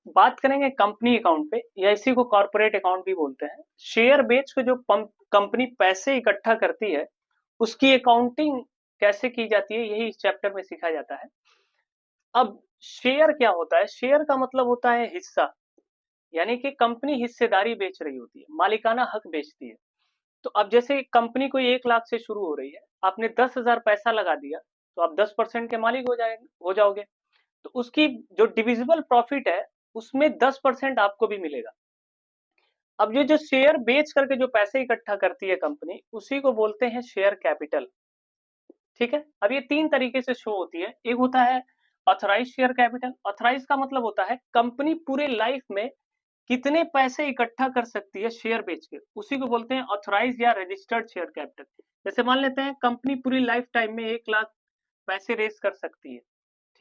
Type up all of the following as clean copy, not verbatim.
बात करेंगे company account पे, या इसी को कॉर्पोरेट अकाउंट भी बोलते हैं। शेयर बेच के जो कंपनी पैसे इकट्ठा करती है, उसकी अकाउंटिंग कैसे की जाती है, यही इस चैप्टर में सिखाया जाता है। अब शेयर क्या होता है? शेयर का मतलब होता है हिस्सा, यानी कि कंपनी हिस्सेदारी बेच रही होती है, मालिकाना हक बेचती है। तो अब जैसे कंपनी कोई 1 लाख से शुरू हो रही है, आपने 10,000 पैसा लगा दिया, तो आप 10% के मालिक हो जाओगे। तो उसकी जो डिविजिबल प्रॉफिट है, उसमें 10% आपको भी मिलेगा। अब ये जो शेयर बेच करके जो पैसे इकट्ठा करती है कंपनी, उसी को बोलते हैं शेयर कैपिटल। ठीक है, अब ये 3 तरीके से शो होती है। एक होता है ऑथराइज शेयर कैपिटल। ऑथराइज का मतलब होता है कंपनी पूरे लाइफ में कितने पैसे इकट्ठा कर सकती है शेयर बेच के, उसी को बोलते हैं ऑथराइज या रजिस्टर्ड शेयर कैपिटल। जैसे मान लेते हैं कंपनी पूरी लाइफ टाइम में 1 लाख पैसे रेस कर सकती है,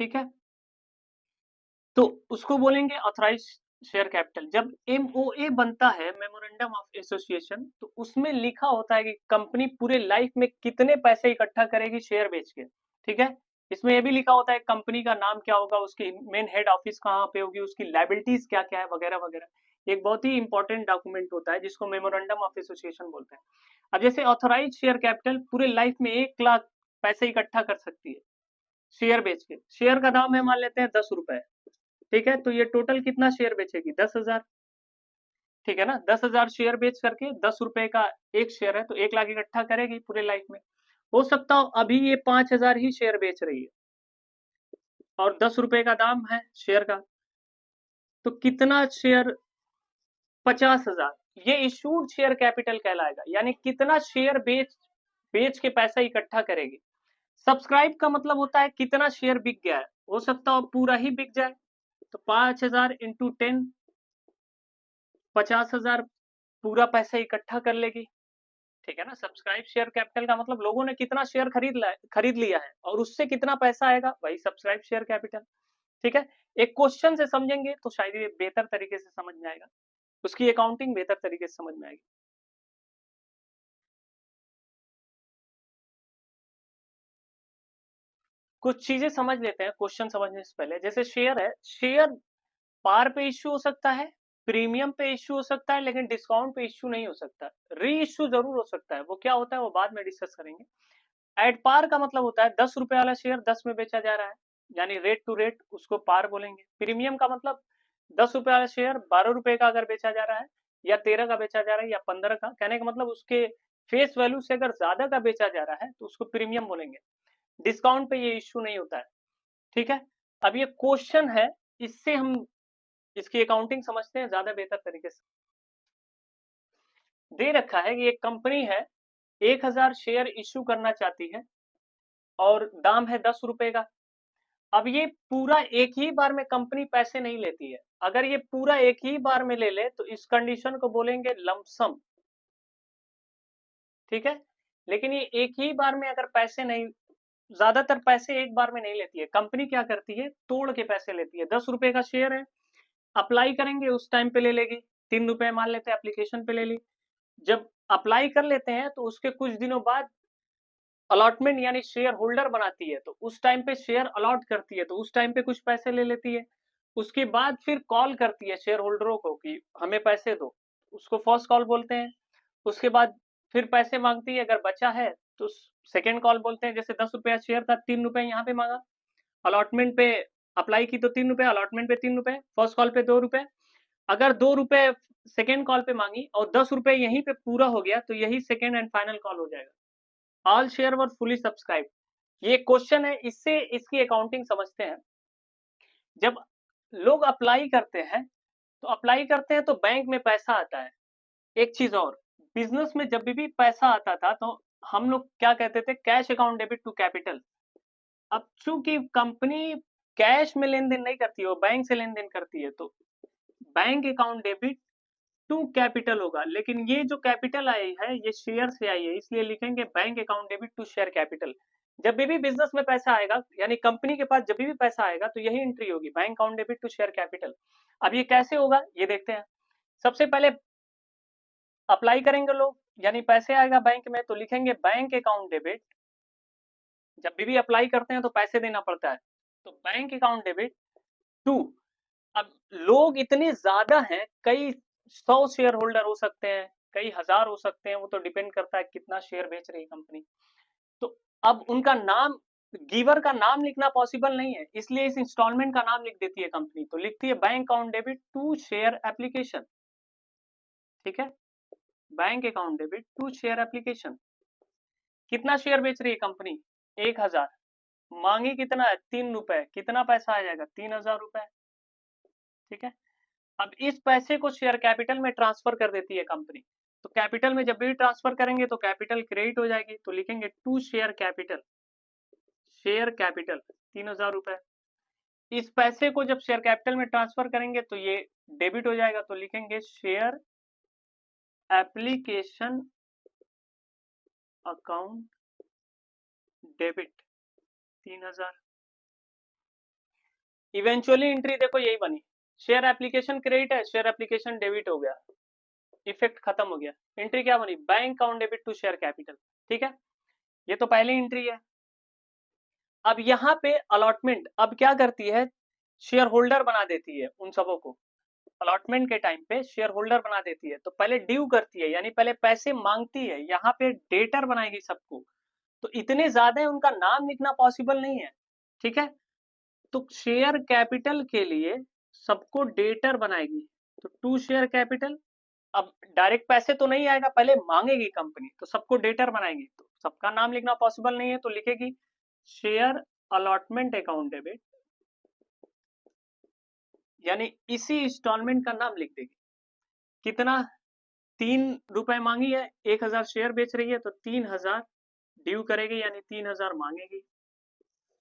ठीक है, तो उसको बोलेंगे ऑथराइज शेयर कैपिटल। जब एमओए बनता है, मेमोरेंडम ऑफ एसोसिएशन, तो उसमें लिखा होता है कि कंपनी पूरे लाइफ में कितने पैसे इकट्ठा करेगी शेयर बेच के, ठीक है। इसमें यह भी लिखा होता है कंपनी का नाम क्या होगा, उसकी मेन हेड ऑफिस कहाँ पे होगी, उसकी लाइबिलिटीज क्या क्या है, वगैरह वगैरह। एक बहुत ही इंपॉर्टेंट डॉक्यूमेंट होता है जिसको मेमोरेंडम ऑफ एसोसिएशन बोलते हैं। अब जैसे ऑथराइज शेयर कैपिटल पूरे लाइफ में 1 लाख पैसे इकट्ठा कर सकती है शेयर बेच के। शेयर का दाम है मान लेते हैं 10 रुपए, ठीक है, तो ये टोटल कितना शेयर बेचेगी? 10,000, ठीक है ना। 10,000 शेयर बेच करके 10 रुपए का एक शेयर है, तो 1 लाख इकट्ठा करेगी पूरे लाइफ में। हो सकता हो अभी ये 5,000 ही शेयर बेच रही है और 10 रुपए का दाम है शेयर का, तो कितना शेयर? 50,000। ये इशूड शेयर कैपिटल कहलाएगा, यानी कितना शेयर बेच बेच के पैसा इकट्ठा करेगी। सब्सक्राइब का मतलब होता है कितना शेयर बिक गया है, हो सकता हो पूरा ही बिक जाए, तो 5,000 इंटू 10, 50,000 पूरा पैसा इकट्ठा कर लेगी, ठीक है ना। सब्सक्राइब शेयर कैपिटल का मतलब लोगों ने कितना शेयर खरीद लिया है और उससे कितना पैसा आएगा, वही सब्सक्राइब शेयर कैपिटल, ठीक है। एक क्वेश्चन से समझेंगे तो शायद ये बेहतर तरीके से समझ में आएगा, उसकी अकाउंटिंग बेहतर तरीके से समझ में आएगी। कुछ चीजें समझ लेते हैं क्वेश्चन समझने से पहले। जैसे शेयर है, शेयर पार पे इश्यू हो सकता है, प्रीमियम पे इश्यू हो सकता है, लेकिन डिस्काउंट पे इश्यू नहीं हो सकता। री इश्यू जरूर हो सकता है, वो क्या होता है वो बाद में डिस्कस करेंगे। एट पार का मतलब होता है 10 रुपए वाला शेयर 10 में बेचा जा रहा है, यानी रेट टू रेट, उसको पार बोलेंगे। प्रीमियम का मतलब 10 रुपए वाला शेयर 12 रुपए का अगर बेचा जा रहा है, या 13 का बेचा जा रहा है, या 15 का, कहने का मतलब उसके फेस वैल्यू से अगर ज्यादा का बेचा जा रहा है तो उसको प्रीमियम बोलेंगे। डिस्काउंट पे ये इश्यू नहीं होता है, ठीक है। अब ये क्वेश्चन है, इससे हम इसकी अकाउंटिंग समझते हैं ज्यादा बेहतर तरीके से। दे रखा है कि एक कंपनी है, 1,000 शेयर इश्यू करना चाहती है और दाम है 10 रुपए का। अब ये पूरा एक ही बार में कंपनी पैसे नहीं लेती है। अगर ये पूरा एक ही बार में ले ले तो इस कंडीशन को बोलेंगे लमसम, ठीक है। लेकिन ये एक ही बार में अगर पैसे नहीं, ज्यादातर पैसे एक बार में नहीं लेती है कंपनी, क्या करती है तोड़ के पैसे लेती है। 10 रुपए का शेयर है, अप्लाई करेंगे उस टाइम पे ले लेगी, 3 रुपए मान लेते हैं एप्लीकेशन पे ले ली। जब अप्लाई कर लेते हैं तो उसके कुछ दिनों बाद अलॉटमेंट यानी शेयर होल्डर बनाती है, तो उस टाइम पे शेयर अलॉट करती है, तो उस टाइम पे कुछ पैसे ले लेती है। उसके बाद फिर कॉल करती है शेयर होल्डरों को कि हमें पैसे दो, उसको फर्स्ट कॉल बोलते हैं। उसके बाद फिर पैसे मांगती है, अगर बचा है तो सेकेंड कॉल बोलते हैं। जैसे 10 रुपया शेयर था, 3 रुपए यहाँ पे मांगा, अलॉटमेंट पे अप्लाई की तो 3 रुपए, अलॉटमेंट पे 3 रुपए, फर्स्ट कॉल पे 2 रुपए। अगर 2 रुपए सेकेंड कॉल पे मांगी और 10 रुपए यहीं पे पूरा हो गया, तो यही सेकेंड एंड फाइनल कॉल हो जाएगा। ऑल शेयर वर फुली सब्सक्राइब। ये क्वेश्चन है, इससे इसकी अकाउंटिंग समझते हैं। जब लोग अप्लाई करते हैं, तो अप्लाई करते हैं तो बैंक में पैसा आता है। एक चीज और, बिजनेस में जब भी पैसा आता था तो हम लोग क्या कहते थे, cash account debit to capital. अब चूंकि कंपनी कैश में लेन देन नहीं करती है, वो बैंक से लेन देन करती है, तो bank account debit to capital होगा। लेकिन ये जो कैपिटल आई है ये शेयर से आई है, इसलिए लिखेंगे bank account debit to share capital. जब भी बिजनेस में पैसा आएगा, यानी कंपनी के पास जब भी पैसा आएगा, तो यही एंट्री होगी, bank account debit to share capital. अब ये कैसे होगा ये देखते हैं। सबसे पहले अप्लाई करेंगे लोग, यानी पैसे आएगा बैंक में, तो लिखेंगे बैंक अकाउंट डेबिट। जब भी अप्लाई करते हैं तो पैसे देना पड़ता है, तो बैंक अकाउंट डेबिट टू, अब लोग इतने ज्यादा हैं, कई 100 शेयर होल्डर हो सकते हैं, कई हजार हो सकते हैं, वो तो डिपेंड करता है कितना शेयर बेच रही है कंपनी। तो अब उनका नाम, गिवर का नाम लिखना पॉसिबल नहीं है, इसलिए इस इंस्टॉलमेंट का नाम लिख देती है कंपनी, तो लिखती है bank account debit to share application. ठीक है, bank account debit to share application. कितना शेयर बेच रही है कंपनी? 1000। मांगी कितना है? 3 रुपए। कितना पैसा आ जाएगा? 3000 रुपए। ठीक है, अब इस पैसे को शेयर कैपिटल में ट्रांसफर कर देती है कंपनी। तो कैपिटल में जब भी ट्रांसफर करेंगे तो कैपिटल क्रेडिट हो जाएगी, तो लिखेंगे to share capital. Share capital 3000 रुपए। इस पैसे को जब शेयर कैपिटल में ट्रांसफर करेंगे तो ये डेबिट हो जाएगा, तो लिखेंगे share application account debit 3000। Eventually entry देखो यही बनी, शेयर एप्लीकेशन क्रेडिट है, शेयर एप्लीकेशन डेबिट हो गया, इफेक्ट खत्म हो गया। एंट्री क्या बनी? Bank account debit to share capital. ठीक है, ये तो पहली एंट्री है। अब यहाँ पे अलॉटमेंट अब क्या करती है? शेयर होल्डर बना देती है उन सबों को, अलॉटमेंट के टाइम पे शेयर होल्डर बना देती है। तो पहले ड्यू करती है, यानी पहले पैसे मांगती है, यहाँ पे डेटर बनाएगी सबको। तो इतने ज्यादा है, उनका नाम लिखना पॉसिबल नहीं है। ठीक है, तो शेयर कैपिटल के लिए सबको डेटर बनाएगी, तो टू शेयर कैपिटल। अब डायरेक्ट पैसे तो नहीं आएगा, पहले मांगेगी कंपनी, तो सबको डेटर बनाएगी, तो सबका नाम लिखना पॉसिबल नहीं है, तो लिखेगी शेयर अलॉटमेंट अकाउंट डेबिट, यानी इसी इंस्टॉलमेंट का नाम लिख देगी। कितना? 3 रुपए मांगी है, 1000 शेयर बेच रही है, तो 3000 ड्यू करेगी, यानी 3000 मांगेगी।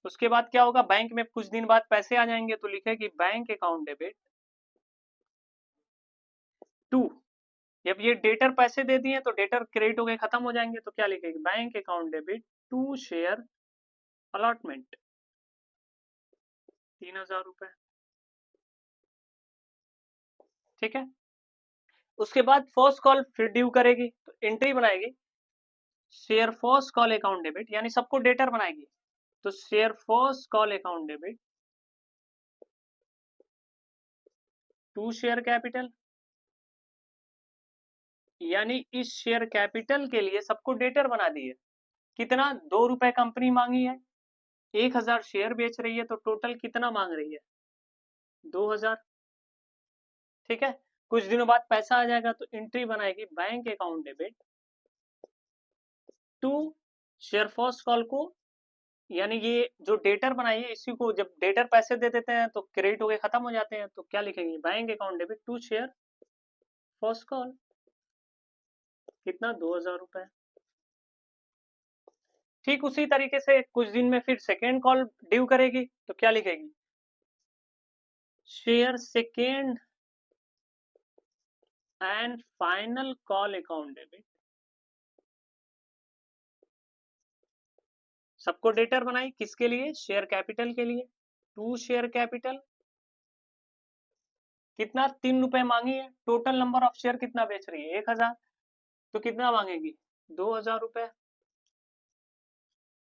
उसके बाद क्या होगा? बैंक में कुछ दिन बाद पैसे आ जाएंगे, तो लिखेगी बैंक अकाउंट डेबिट टू। जब ये डेटर पैसे दे दिए तो डेटर क्रेडिट हो गए, खत्म हो जाएंगे, तो क्या लिखेगी? Bank account debit to share allotment 3000 रुपए। ठीक है, उसके बाद फर्स्ट कॉल फिर ड्यू करेगी, तो एंट्री बनाएगी share first call account debit, यानी सबको डेटर बनाएगी, तो share first call account debit to share capital, यानी इस शेयर कैपिटल के लिए सबको डेटर बना दिए। कितना? 2 रुपए कंपनी मांगी है, 1000 शेयर बेच रही है, तो टोटल कितना मांग रही है? 2000। ठीक है, कुछ दिनों बाद पैसा आ जाएगा, तो एंट्री बनाएगी bank account debit to share first call को, यानी ये जो डेटर बनाई है इसी को, जब डेटर पैसे दे देते हैं तो क्रेडिट हो गए, खत्म हो जाते हैं, तो क्या लिखेंगे? Bank account debit to share first call. कितना? 2000 रुपए। ठीक उसी तरीके से कुछ दिन में फिर सेकेंड कॉल ड्यू करेगी, तो क्या लिखेगी? Share second and final call account debit. सबको डेटर बनाई, किसके लिए? शेयर कैपिटल के लिए, टू शेयर कैपिटल। कितना? 3 रुपए मांगी है, टोटल नंबर ऑफ शेयर कितना बेच रही है? 1000, तो कितना मांगेगी? 2000 रुपए।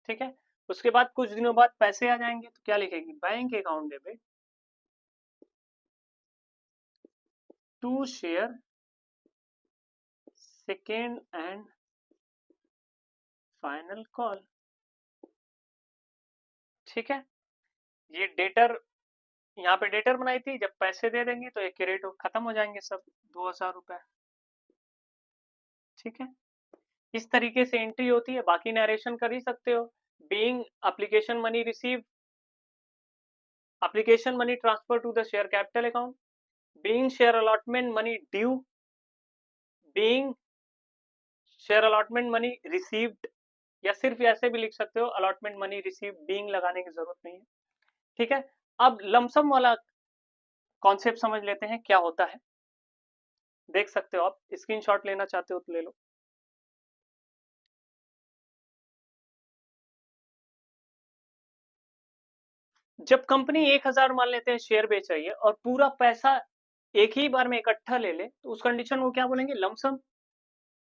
ठीक है, उसके बाद कुछ दिनों बाद पैसे आ जाएंगे, तो क्या लिखेगी? Bank account debit to share second and final call. ठीक है, ये डेटर, यहाँ पे डेटर बनाई थी, जब पैसे दे देंगे तो एक रेट खत्म हो जाएंगे सब, 2000 रुपए। ठीक है, इस तरीके से एंट्री होती है, बाकी नरेशन कर ही सकते हो। Being application money receive, application money transfer to the share capital account, being share allotment money due, being share allotment money received, या सिर्फ ऐसे भी लिख सकते हो, अलॉटमेंट मनी रिसीव, बीइंग लगाने की जरूरत नहीं है। ठीक है, अब लमसम वाला कॉन्सेप्ट समझ लेते हैं क्या होता है। देख सकते हो आप, स्क्रीनशॉट लेना चाहते हो तो ले लो। जब कंपनी 1000 मान लेते हैं शेयर बेच रही है और पूरा पैसा एक ही बार में इकट्ठा ले ले, तो उस कंडीशन को क्या बोलेंगे? लमसम।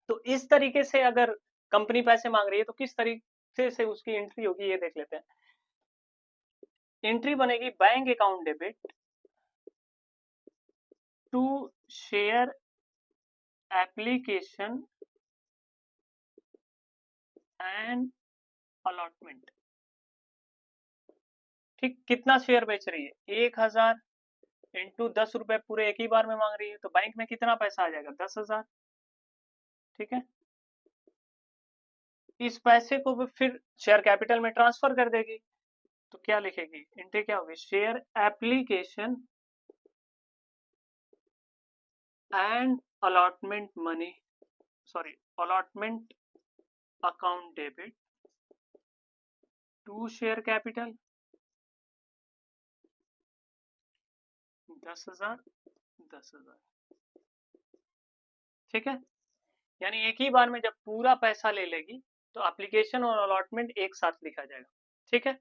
तो इस तरीके से अगर कंपनी पैसे मांग रही है तो किस तरीके से उसकी एंट्री होगी, ये देख लेते हैं। एंट्री बनेगी bank account debit to share application and allotment. ठीक, कितना शेयर बेच रही है? 1000 इंटू 10 रुपए पूरे एक ही बार में मांग रही है, तो बैंक में कितना पैसा आ जाएगा? 10,000। ठीक है, इस पैसे को भी फिर शेयर कैपिटल में ट्रांसफर कर देगी, तो क्या लिखेगी? इंटे क्या होगी? Share application and allotment money, sorry allotment account debit to share capital 10,000 10,000। ठीक है, यानी एक ही बार में जब पूरा पैसा ले लेगी तो एप्लीकेशन और अलॉटमेंट एक साथ लिखा जाएगा। ठीक है।